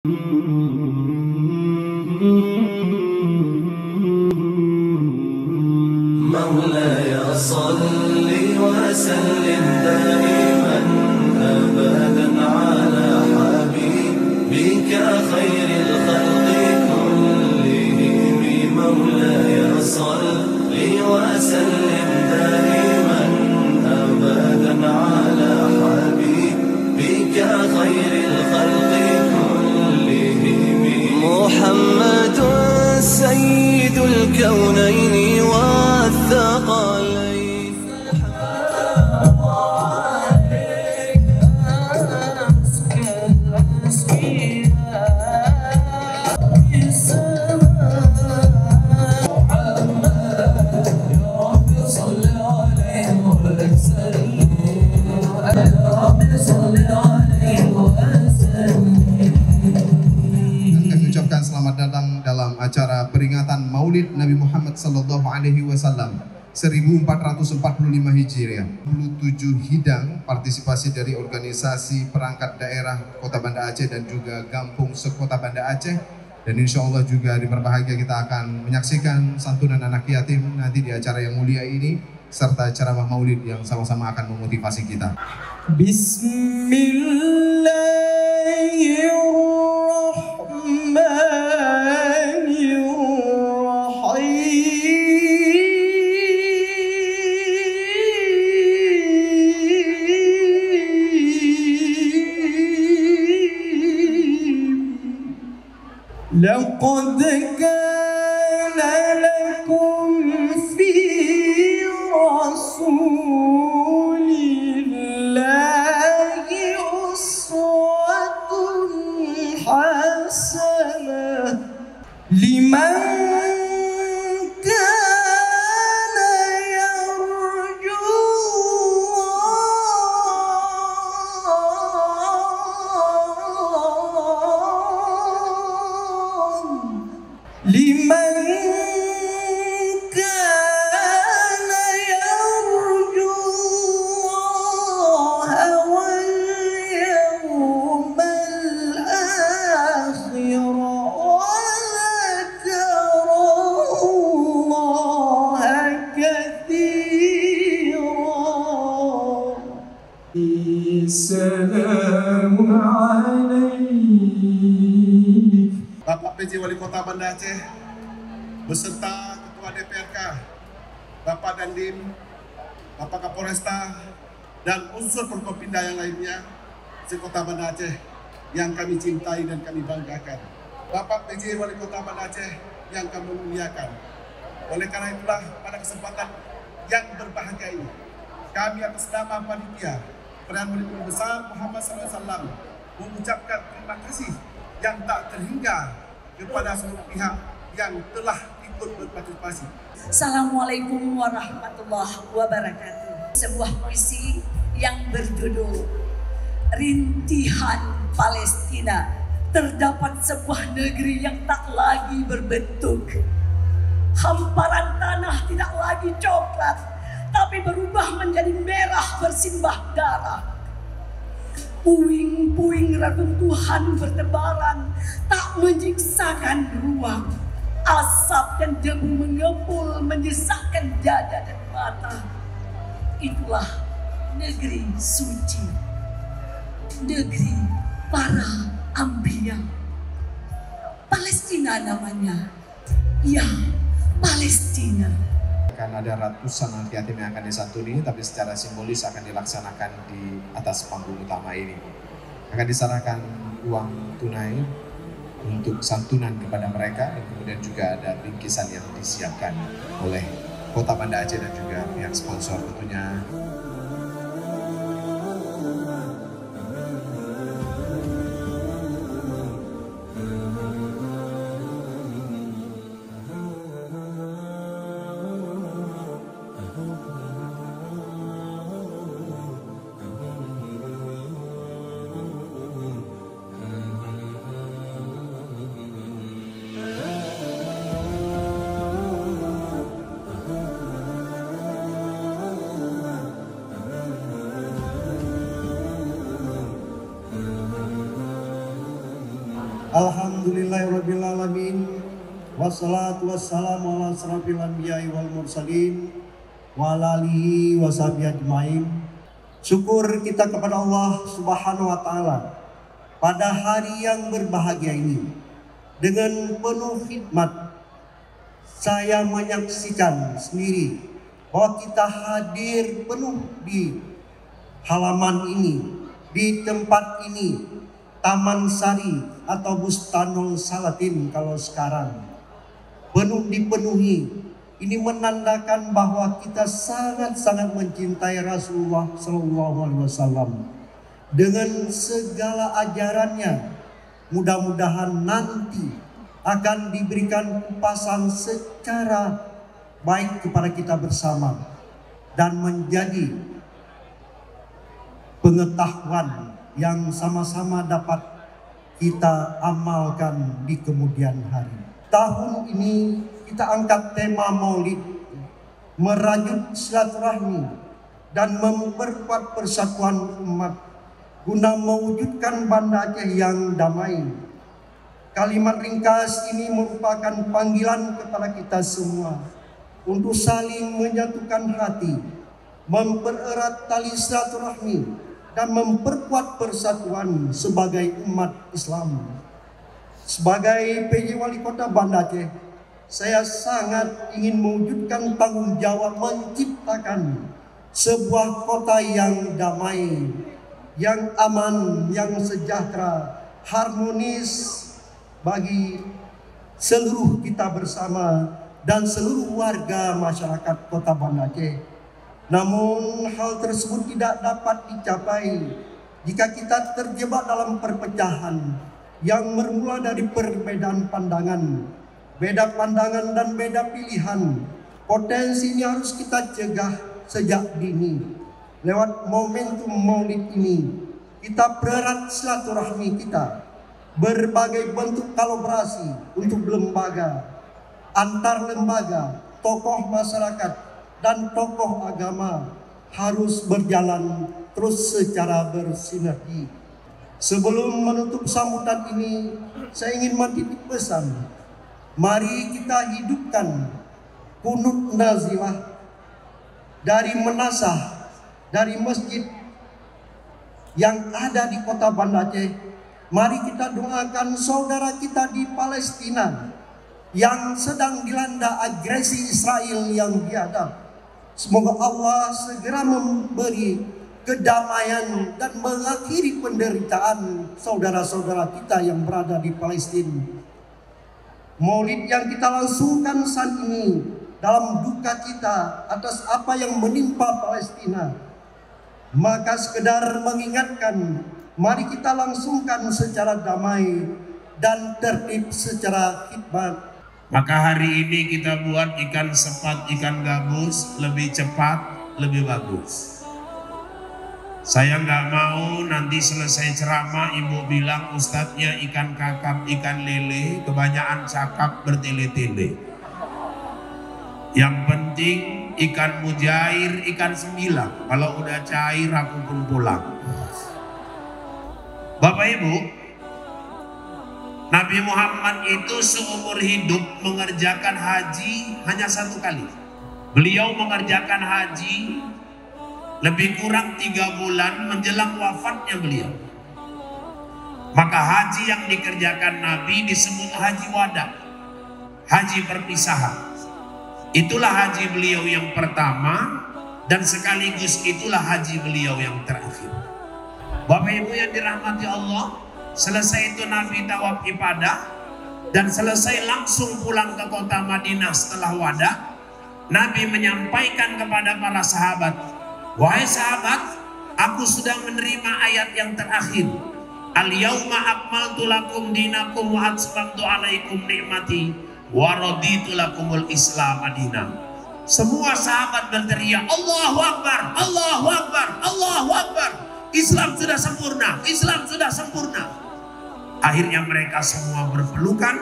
مولاي صل وسلم دائما أبدا على حبيبك خير الخلق كلهم. مولاي صل وسلم دائما أبدا على حبيبك خير الخلق كلهم. محمد سيد الكونين والثقلين. Mengucapkan selamat datang dalam acara peringatan Maulid Nabi Muhammad Sallallahu Alaihi Wasallam 1445 Hijriah. 27 hidang partisipasi dari organisasi perangkat daerah Kota Banda Aceh dan juga Gampung Sekota Banda Aceh. Dan insya Allah juga di berbahagia kita akan menyaksikan santunan anak yatim nanti di acara yang mulia ini, serta ceramah maulid yang sama-sama akan memotivasi kita. لقد كان لكم في رسول الله أسوة حسنة لمن كان يرجو لمن كان يرجو الله واليوم الآخر وذكر الله كثيرا. السلام عليك. Bapak PJ Wali Kota Banda Aceh beserta Ketua DPRK, Bapak Dandim, Bapak Kapolresta, dan unsur Forkopimda yang lainnya se-Kota Banda Aceh yang kami cintai dan kami banggakan. Bapak PJ Wali Kota Banda Aceh yang kami muliakan. Oleh karena itulah pada kesempatan yang berbahagia ini, kami atas nama panitia Perayaan Maulid Besar Muhammad SAW mengucapkan terima kasih yang tak terhingga kepada seluruh pihak yang telah ikut berpartisipasi. Assalamualaikum warahmatullahi wabarakatuh. Sebuah puisi yang berjudul Rintihan Palestina. Terdapat sebuah negeri yang tak lagi berbentuk. Hamparan tanah tidak lagi coklat, tapi berubah menjadi merah bersimbah darah. Puing-puing reruntuhan bertebaran tak menyiksakan ruang. Asap dan debu mengepul menyesakkan dada dan mata. Itulah negeri suci, negeri para anbiya. Palestina namanya, ya Palestina. Akan ada ratusan anak yatim yang akan disantuni, tapi secara simbolis akan dilaksanakan di atas panggung utama ini. Akan diserahkan uang tunai untuk santunan kepada mereka, dan kemudian juga ada bingkisan yang disiapkan oleh Kota Banda Aceh dan juga pihak sponsor tentunya. Alhamdulillahirabbil alamin. Wassalatu wassalamu ala asrofil anbiya'i wal mursalin wa ala alihi wa sahbihi ajmain. Syukur kita kepada Allah Subhanahu wa taala pada hari yang berbahagia ini. Dengan penuh khidmat saya menyaksikan sendiri bahwa kita hadir penuh di halaman ini, di tempat ini, Taman Sari atau Bustanul Salatin kalau sekarang penuh dipenuhi. Ini menandakan bahwa kita sangat-sangat mencintai Rasulullah SAW dengan segala ajarannya. Mudah-mudahan nanti akan diberikan kupasan secara baik kepada kita bersama dan menjadi pengetahuan yang sama-sama dapat kita amalkan di kemudian hari. Tahun ini kita angkat tema Maulid, merajut silaturahmi dan memperkuat persatuan umat guna mewujudkan Banda Aceh yang damai. Kalimat ringkas ini merupakan panggilan kepada kita semua untuk saling menyatukan hati, mempererat tali silaturahmi dan memperkuat persatuan sebagai umat Islam. Sebagai PJ Wali Kota Banda Aceh, saya sangat ingin mewujudkan tanggung jawab menciptakan sebuah kota yang damai, yang aman, yang sejahtera, harmonis bagi seluruh kita bersama dan seluruh warga masyarakat Kota Banda Aceh. Namun hal tersebut tidak dapat dicapai jika kita terjebak dalam perpecahan yang bermula dari perbedaan pandangan, beda pandangan dan beda pilihan. Potensi ini harus kita cegah sejak dini. Lewat momentum Maulid ini, kita pererat silaturahmi kita, berbagai bentuk kolaborasi untuk lembaga, antar lembaga, tokoh masyarakat dan tokoh agama harus berjalan terus secara bersinergi. Sebelum menutup sambutan ini, saya ingin mentitip pesan. Mari kita hidupkan kunut nazilah dari menasah dari masjid yang ada di Kota Banda Aceh. Mari kita doakan saudara kita di Palestina yang sedang dilanda agresi Israel yang biadab. Semoga Allah segera memberi kedamaian dan mengakhiri penderitaan saudara-saudara kita yang berada di Palestina. Maulid yang kita langsungkan saat ini dalam duka kita atas apa yang menimpa Palestina, maka sekedar mengingatkan, mari kita langsungkan secara damai dan tertib secara khidmat. Maka hari ini kita buat ikan sepat, ikan gabus lebih cepat, lebih bagus. Saya nggak mau nanti selesai ceramah ibu bilang ustadznya ikan kakap, ikan lele, kebanyakan cakap bertele-tele. Yang penting ikan mujair, ikan sembilan. Kalau udah cair aku pun pulang. Bapak Ibu, Nabi Muhammad itu seumur hidup mengerjakan haji hanya 1 kali. Beliau mengerjakan haji lebih kurang 3 bulan menjelang wafatnya beliau. Maka haji yang dikerjakan Nabi disebut haji wada, haji perpisahan. Itulah haji beliau yang pertama dan sekaligus itulah haji beliau yang terakhir. Bapak Ibu yang dirahmati Allah, selesai itu Nabi tawaf ibadah dan selesai langsung pulang ke kota Madinah setelah wada. Nabi menyampaikan kepada para sahabat, wahai sahabat, aku sudah menerima ayat yang terakhir. Al-yauma akmaltu lakum dinakum wa atmamtu alaikum ni'mati wa raditu lakumul Islam madinah. Semua sahabat berteriak, Allahu Akbar, Allahu Akbar, Allahu Akbar. Islam sudah sempurna, Islam sudah sempurna. Akhirnya mereka semua berpelukan,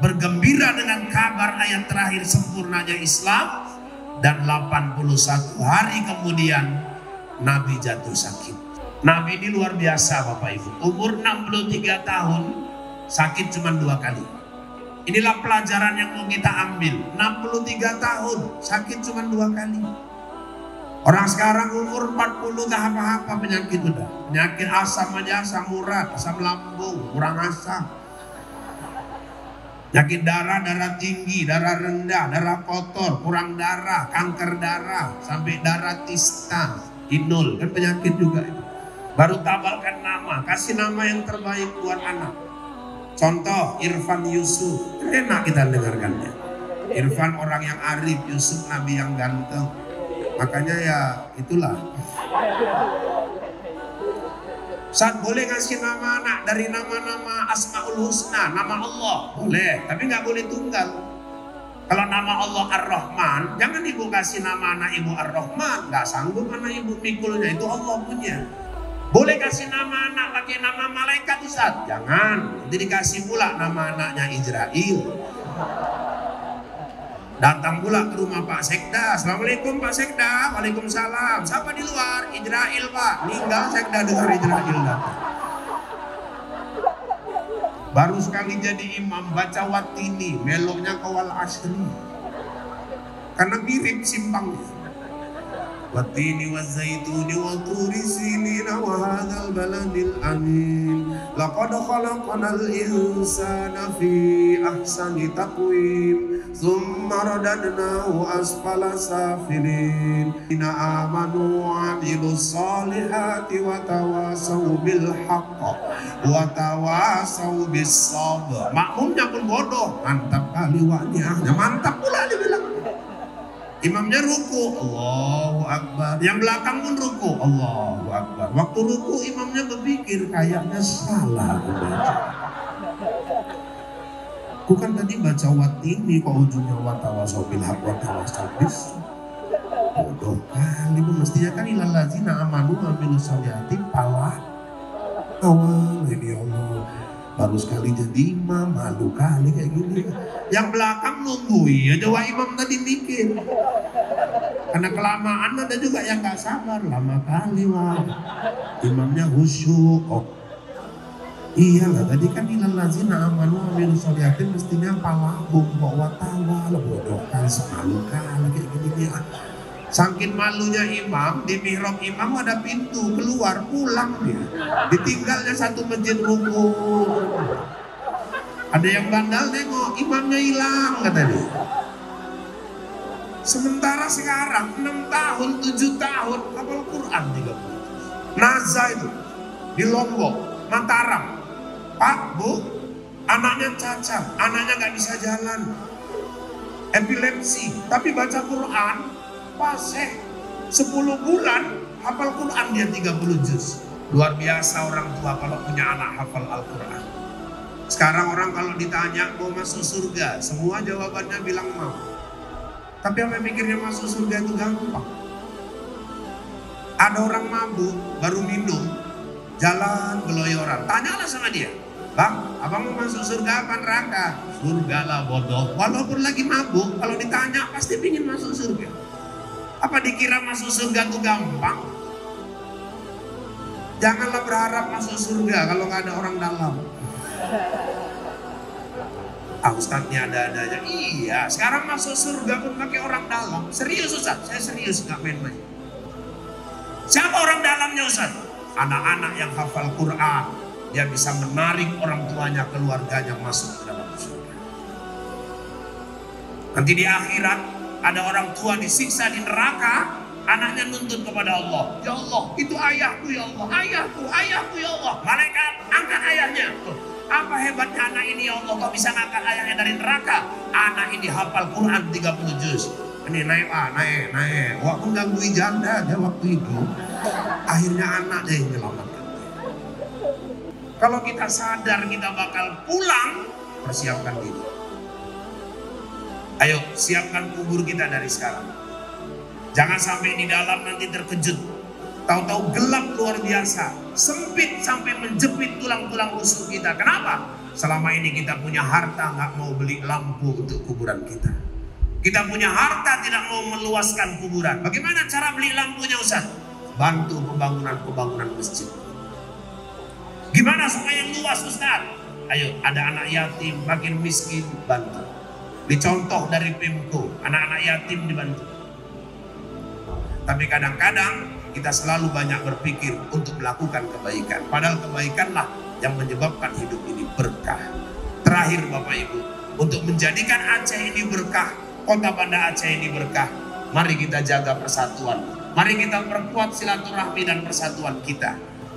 bergembira dengan kabar ayat terakhir sempurnanya Islam. Dan 81 hari kemudian Nabi jatuh sakit. Nabi ini luar biasa Bapak Ibu. Umur 63 tahun sakit cuma 2 kali. Inilah pelajaran yang mau kita ambil. 63 tahun, sakit cuma 2 kali. Orang sekarang umur 40 tak apa-apa penyakit udah. Penyakit asam aja, asam urat, asam lambung, kurang asam. Penyakit darah, darah tinggi, darah rendah, darah kotor, kurang darah, kanker darah, sampai darah tista, inul, kan penyakit juga itu. Baru tabalkan nama, kasih nama yang terbaik buat anak. Contoh Irfan Yusuf, enak kita dengarkannya. Irfan orang yang arif, Yusuf nabi yang ganteng. Makanya ya itulah. Saat boleh ngasih nama anak dari nama-nama Asmaul Husna, nama Allah boleh, tapi nggak boleh tunggal. Kalau nama Allah Ar-Rahman, jangan ibu kasih nama anak ibu Ar-Rahman, nggak sanggup anak ibu mikulnya, itu Allah punya. Boleh kasih nama anak pakai nama malaikat Ustaz? Jangan, nanti dikasih pula nama anaknya Israel. Datang pula ke rumah Pak Sekda. Assalamualaikum Pak Sekda. Waalaikumsalam. Siapa di luar? Israel Pak. Meninggal Sekda dengar Israel datang. Baru sekali jadi imam baca watini, meloknya ke wal asri. Karena mirip simpangnya. Watini wa zaituni wa turi sinina wa hadzal baladil amin. Laqad khalaqnal insana fi ahsani taqwim. Thumma radadnahu asfala safilin. Inna amanu wa amilus solihati wa tawasaw bil haqq wa tawasaw bis sabr. Makmumnya pun bodoh, mantap kali wa'ni'ahnya, mantap pula dibilang. Imamnya ruku, Allahu Akbar. Yang belakang pun ruku, Allahu Akbar. Waktu ruku imamnya berpikir kayaknya salah aku baca. Aku kan tadi baca watini kok ujungnya watawasaw bil haqq wa tawasaw bis. Bodoh kali, mestinya kan ilal ladzina amanu wa amilus solihati pala. Awal ini Allah. Baru sekali jadi imam, malu kali kayak gini. Yang belakang nungguin aja wah imam tadi mikir. Karena kelamaan ada juga yang gak sabar, lama kali wah. Imamnya khusyuk. Oh. Iyalah tadi kan ilal ladzina amanu wa amilus solihati mestinya palahum wa tawal, bodoh kan semalu kali kayak gini ya. Saking malunya imam, di mihrab imam ada pintu, keluar, pulang dia. Ditinggalnya satu masjid ruku. Ada yang bandal nengok, imamnya hilang kata dia. Sementara sekarang 6 tahun, 7 tahun, hafal Quran 30. Naza itu, di Lombok, Mataram. Pak, Bu, anaknya cacat, anaknya gak bisa jalan. Epilepsi, tapi baca Quran, paseh 10 bulan hafal Quran dia 30 juz. Luar biasa orang tua kalau punya anak hafal Al-Quran. Sekarang orang kalau ditanya mau masuk surga, semua jawabannya bilang mau. Tapi apa mikirnya masuk surga itu gampang. Ada orang mabuk baru minum, jalan geloyoran, tanyalah sama dia, Bang, abang mau masuk surga apa neraka? Surga lah bodoh. Walaupun lagi mabuk, kalau ditanya pasti pingin masuk surga. Apa dikira masuk surga itu gampang? Janganlah berharap masuk surga kalau nggak ada orang dalam. Ustadznya ada aja. Iya, sekarang masuk surga pun pakai orang dalam. Serius Ustadz, saya serius nggak main-main. Siapa orang dalamnya Ustadz? Anak-anak yang hafal Quran, dia bisa menarik orang tuanya, keluarganya masuk ke dalam surga. Nanti di akhirat ada orang tua disiksa di neraka, anaknya nuntut kepada Allah. Ya Allah, itu ayahku ya Allah, ayahku ya Allah. Malaikat angkat ayahnya. Apa hebatnya anak ini ya Allah, kok bisa ngangkat ayahnya dari neraka? Anak ini hafal Quran 30 juz. Ini naik Pak, naik. Wah, mengganggu janda aja waktu itu. Akhirnya anak yang menyelamatkan. Kalau kita sadar kita bakal pulang, persiapkan diri. Ayo, siapkan kubur kita dari sekarang. Jangan sampai di dalam nanti terkejut. Tahu-tahu gelap luar biasa, sempit sampai menjepit tulang-tulang rusuk kita. Kenapa? Selama ini kita punya harta, nggak mau beli lampu untuk kuburan kita. Kita punya harta, tidak mau meluaskan kuburan. Bagaimana cara beli lampunya Ustaz? Bantu pembangunan masjid. Gimana supaya luas Ustaz? Ayo, ada anak yatim, fakir miskin, bantu. Dicontoh dari Pemko, anak-anak yatim dibantu. Tapi kadang-kadang kita selalu banyak berpikir untuk melakukan kebaikan. Padahal kebaikanlah yang menyebabkan hidup ini berkah. Terakhir Bapak Ibu, untuk menjadikan Aceh ini berkah, kota Banda Aceh ini berkah, mari kita jaga persatuan. Mari kita perkuat silaturahmi dan persatuan kita.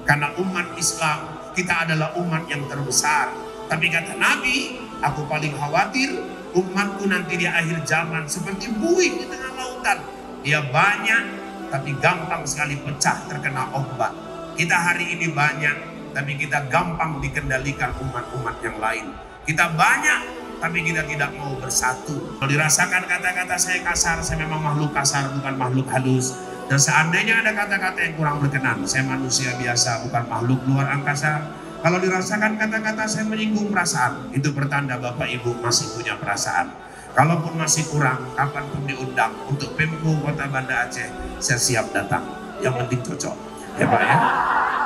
Karena umat Islam, kita adalah umat yang terbesar. Tapi kata Nabi, aku paling khawatir umatku nanti di akhir zaman seperti buih di tengah lautan. Dia banyak, tapi gampang sekali pecah terkena ombak. Kita hari ini banyak, tapi kita gampang dikendalikan umat-umat yang lain. Kita banyak, tapi kita tidak mau bersatu. Kalau dirasakan kata-kata saya kasar, saya memang makhluk kasar, bukan makhluk halus. Dan seandainya ada kata-kata yang kurang berkenan, saya manusia biasa, bukan makhluk luar angkasa. Kalau dirasakan kata-kata saya menyinggung perasaan, itu pertanda Bapak Ibu masih punya perasaan. Kalaupun masih kurang, kapanpun diundang untuk Pemko Kota Banda Aceh, saya siap datang. Yang penting cocok, ya Pak ya.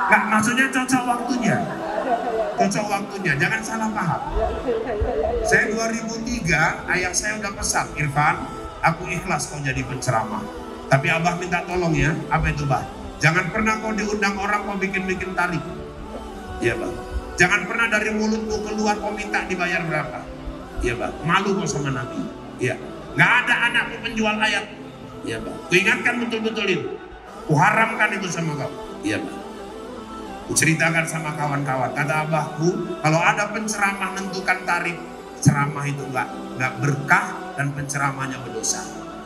Nggak, maksudnya cocok waktunya. Cocok waktunya, jangan salah paham. Saya 2003, ayah saya udah pesan, Irfan, aku ikhlas kau jadi penceramah. Tapi Abah minta tolong ya, apa itu Bah? Jangan pernah kau diundang orang kau bikin-bikin tarik. Iya Bang. Jangan pernah dari mulutmu keluar kau minta dibayar berapa. Iya Bang. Malu kau sama Nabi. Iya. Nggak ada anakku penjual ayat. Iya Bang. Kuingatkan betul-betul itu. Kuharamkan itu sama kau. Iya Bang. Kuceritakan sama kawan-kawan. Kata Abahku, kalau ada penceramah nentukan tarif, ceramah itu nggak berkah dan penceramahnya berdosa.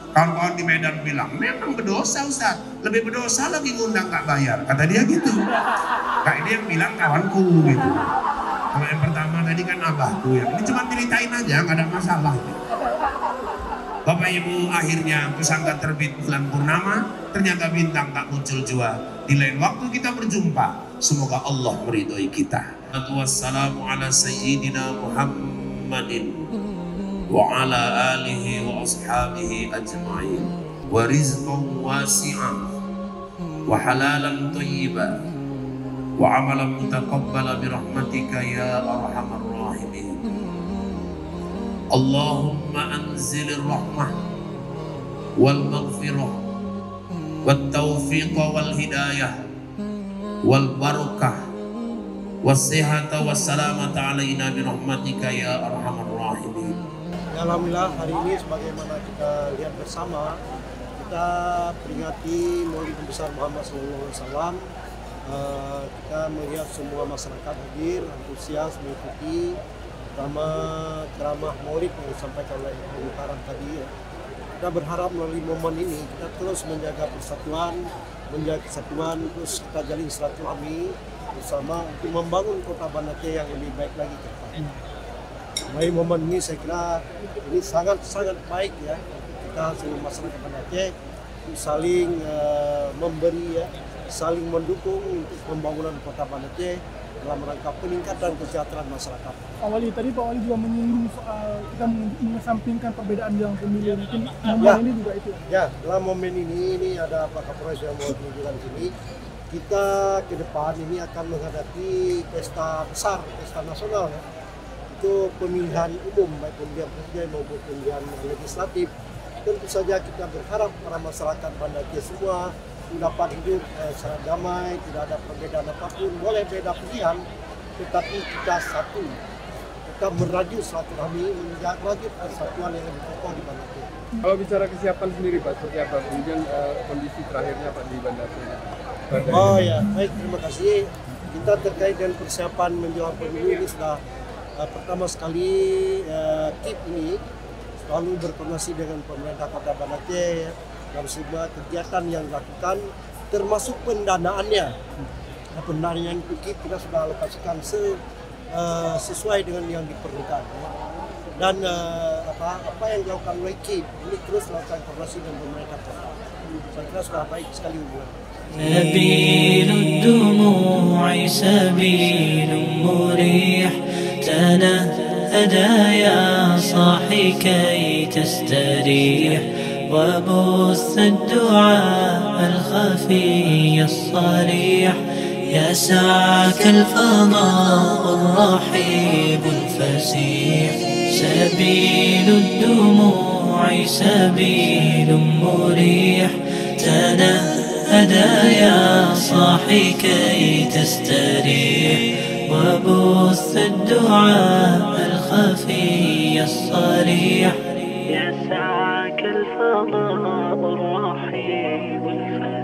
Kawan-kawan di Medan bilang, memang berdosa Ustaz, lebih berdosa lagi ngundang gak bayar. Kata dia gitu. Kak ini yang bilang kawanku gitu. Kalau yang pertama tadi kan abahku ya. Ini cuma ceritain aja, gak ada masalah. Bapak Ibu, akhirnya kusangka terbit bulan purnama, ternyata bintang tak muncul jua. Di lain waktu kita berjumpa, semoga Allah meridhoi kita. Wassalamu ala sayyidina Muhammadin wa ala alihi wa ashabihi ajma'in wa rizqan wasi'an wa halalan thayyiban wa amalan mutaqabbala bi rahmatika ya arhamar rahimin. Allahumma anzilir rahmah wal maghfirah wat taufiq wal hidayah wal barakah was sihhata was salamata alaina bi rahmatika ya arhamar rahimin. Alhamdulillah hari ini sebagaimana kita lihat bersama, kita peringati Maulid Besar Muhammad SAW. Kita melihat semua masyarakat hadir, antusias mengikuti ceramah Maulid yang disampaikan oleh Ibu Karam tadi. Kita berharap melalui momen ini kita terus menjaga persatuan, menjaga kesatuan, terus kita jalin silaturahmi bersama untuk membangun Kota Banda Aceh yang lebih baik lagi ke depan. Melalui momen ini saya kira ini sangat baik ya, kita seluruh masyarakat Banda Aceh saling memberi ya, saling mendukung untuk pembangunan Kota Banda Aceh dalam rangka peningkatan kesejahteraan masyarakat. Awali tadi Pak Wali juga menyinggung soal kita mengesampingkan perbedaan yang pemilih, mungkin momen ini juga itu. Ya, dalam momen ini ada Pak Kapolres yang mau tunjukkan di sini. Kita ke depan ini akan menghadapi pesta besar, pesta nasional ya. Itu pemilihan umum, baik pemilihan presiden maupun pemilihan legislatif. Tentu saja kita berharap para masyarakat Banda Aceh semua dapat hidup secara damai, tidak ada perbedaan apapun, boleh beda pilihan, tetapi kita satu. Kita merajut silaturahmi, merajut persatuan yang lebih kokoh di Banda Aceh. Kalau bicara kesiapan sendiri Pak, seperti apa? Kemudian kondisi terakhirnya Pak di Banda Aceh. Oh ya, baik, terima kasih. Kita terkait dengan persiapan menjelang pemilu ini sudah pertama sekali KIP ini selalu berkoordinasi dengan pemerintah Kota Banda Aceh dalam semua kegiatan yang dilakukan, termasuk pendanaannya. Nah, pendanaan itu kita sudah alokasikan sesuai dengan yang diperlukan. Dan apa yang dilakukan oleh KIP ini terus melakukan koordinasi dengan pemerintah kota. Saya kira sudah baik sekali hubungan. سبيل الدموع سبيل مريح تنهدى يا صاحي كي تستريح وبث الدعاء الخفي الصريح يسعك الفضاء الرحيب الفسيح. سبيل الدموع سبيل مريح، تنهدى يا صاحي كي تستريح، وبث الدعاء الخفي الصريح. يسعك الفضاء الرحيب الفسيح.